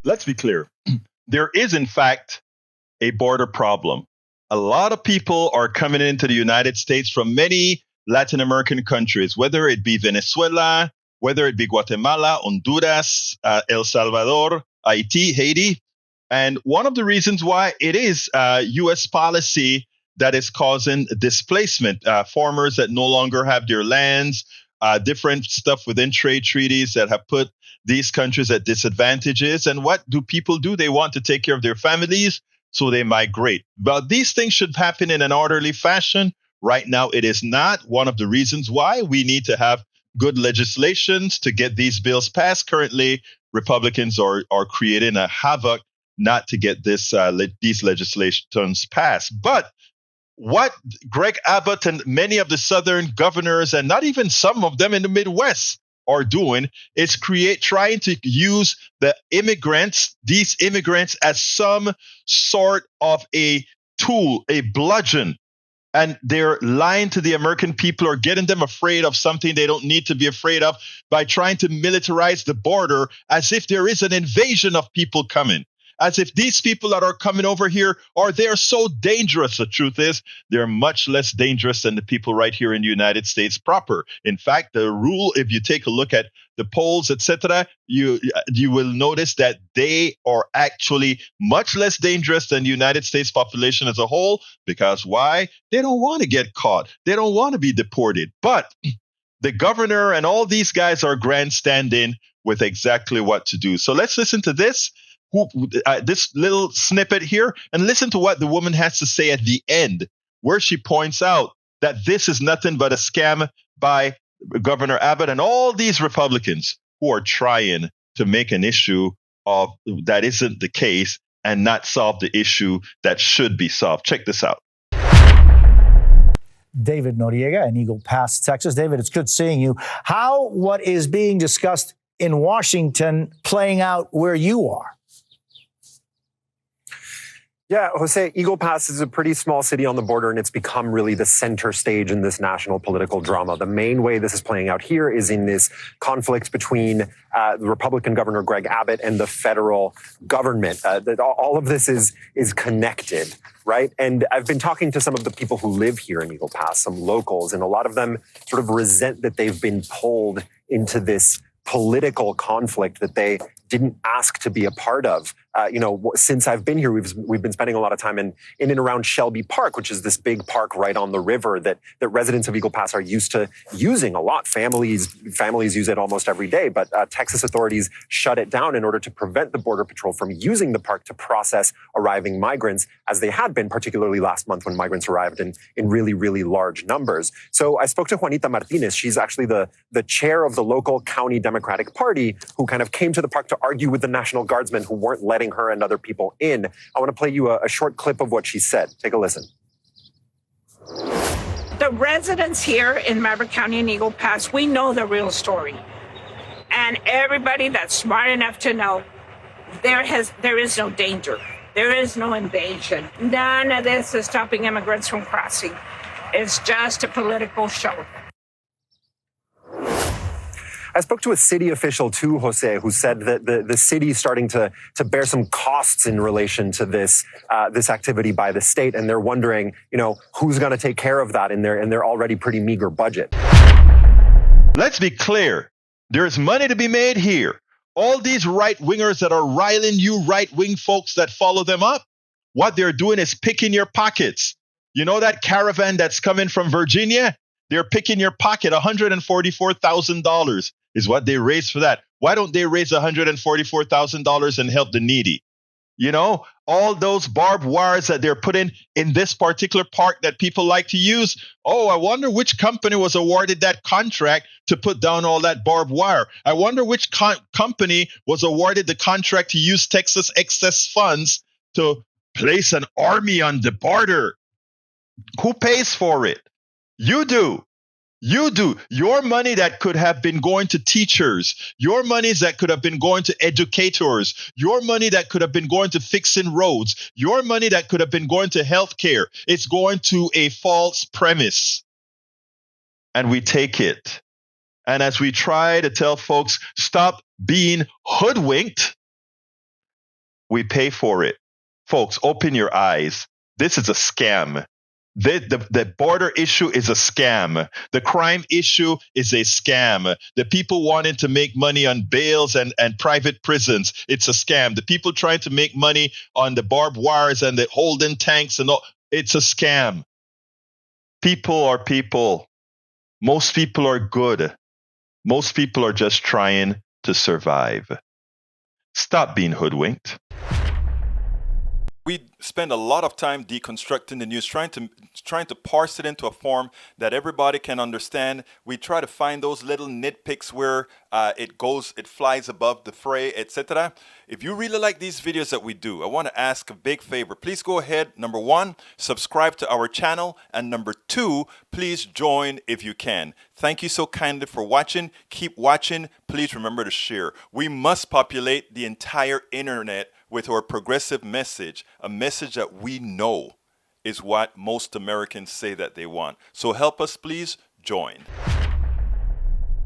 Let's be clear. There is, in fact, a border problem. A lot of people are coming into the United States from many Latin American countries, whether it be Venezuela, whether it be Guatemala, Honduras, El Salvador, Haiti. And one of the reasons why it is U.S. policy that is causing displacement, farmers that no longer have their lands, different stuff within trade treaties that have put these countries at disadvantages. And what do people do? They want to take care of their families, so they migrate. But these things should happen in an orderly fashion. Right now, it is not. One of the reasons why we need to have good legislations to get these bills passed. Currently, Republicans are creating a havoc not to get these legislations passed. But what Greg Abbott and many of the Southern governors, and not even some of them in the Midwest, are doing is trying to use these immigrants as some sort of a tool, a bludgeon. And they're lying to the American people or getting them afraid of something they don't need to be afraid of by trying to militarize the border as if there is an invasion of people coming. As if these people that are coming over here they're so dangerous. The truth is, they're much less dangerous than the people right here in the United States proper. In fact, the rule, if you take a look at the polls, etc., you will notice that they are actually much less dangerous than the United States population as a whole. Because why? They don't want to get caught. They don't want to be deported. But the governor and all these guys are grandstanding with exactly what to do. So let's listen to this. This little snippet here, and listen to what the woman has to say at the end, where she points out that this is nothing but a scam by Governor Abbott and all these Republicans who are trying to make an issue of that isn't the case and not solve the issue that should be solved. Check this out. David Noriega in Eagle Pass, Texas. David, it's good seeing you. How what is being discussed in Washington playing out where you are? Yeah, Jose, Eagle Pass is a pretty small city on the border, and it's become really the center stage in this national political drama. The main way this is playing out here is in this conflict between the Republican Governor Greg Abbott and the federal government. All of this is connected, right? And I've been talking to some of the people who live here in Eagle Pass, some locals, and a lot of them sort of resent that they've been pulled into this political conflict that they didn't ask to be a part of. Since I've been here, we've been spending a lot of time in and around Shelby Park, which is this big park right on the river that residents of Eagle Pass are used to using a lot. Families use it almost every day, but Texas authorities shut it down in order to prevent the Border Patrol from using the park to process arriving migrants, as they had been, particularly last month when migrants arrived in really, really large numbers. So I spoke to Juanita Martinez. She's actually the chair of the local county Democratic Party, who kind of came to the park to argue with the National Guardsmen who weren't letting her and other people in. I want to play you a short clip of what she said. Take a listen. The residents here in Maverick County and Eagle Pass, we know the real story. And everybody that's smart enough to know there is no danger. There is no invasion. None of this is stopping immigrants from crossing. It's just a political show. I spoke to a city official too, Jose, who said that the city is starting to bear some costs in relation to this activity by the state, and they're wondering, who's going to take care of that in their already pretty meager budget. Let's be clear. There's money to be made here. All these right-wingers that are riling you right-wing folks that follow them up, what they're doing is picking your pockets. You know that caravan that's coming from Virginia? They're picking your pocket. $144,000 is what they raised for that. Why don't they raise $144,000 and help the needy? All those barbed wires that they're putting in this particular park that people like to use. Oh, I wonder which company was awarded that contract to put down all that barbed wire. I wonder which company was awarded the contract to use Texas excess funds to place an army on the border. Who pays for it? You do. You do. Your money that could have been going to teachers, your monies that could have been going to educators, your money that could have been going to fixing roads, your money that could have been going to healthcare, it's going to a false premise. And we take it. And as we try to tell folks, stop being hoodwinked, we pay for it. Folks, open your eyes. This is a scam. The border issue is a scam. The crime issue is a scam. The people wanting to make money on bails and private prisons, it's a scam. The people trying to make money on the barbed wires and the holding tanks and all, it's a scam. People are people. Most people are good. Most people are just trying to survive. Stop being hoodwinked. We spend a lot of time deconstructing the news, trying to parse it into a form that everybody can understand. We try to find those little nitpicks where it flies above the fray, etc. If you really like these videos that we do, I want to ask a big favor. Please go ahead, number 1, subscribe to our channel, and number 2, please join if you can. Thank you so kindly for watching. Keep watching. Please remember to share. We must populate the entire internet with our progressive message, a message that we know is what most Americans say that they want. So help us, please join.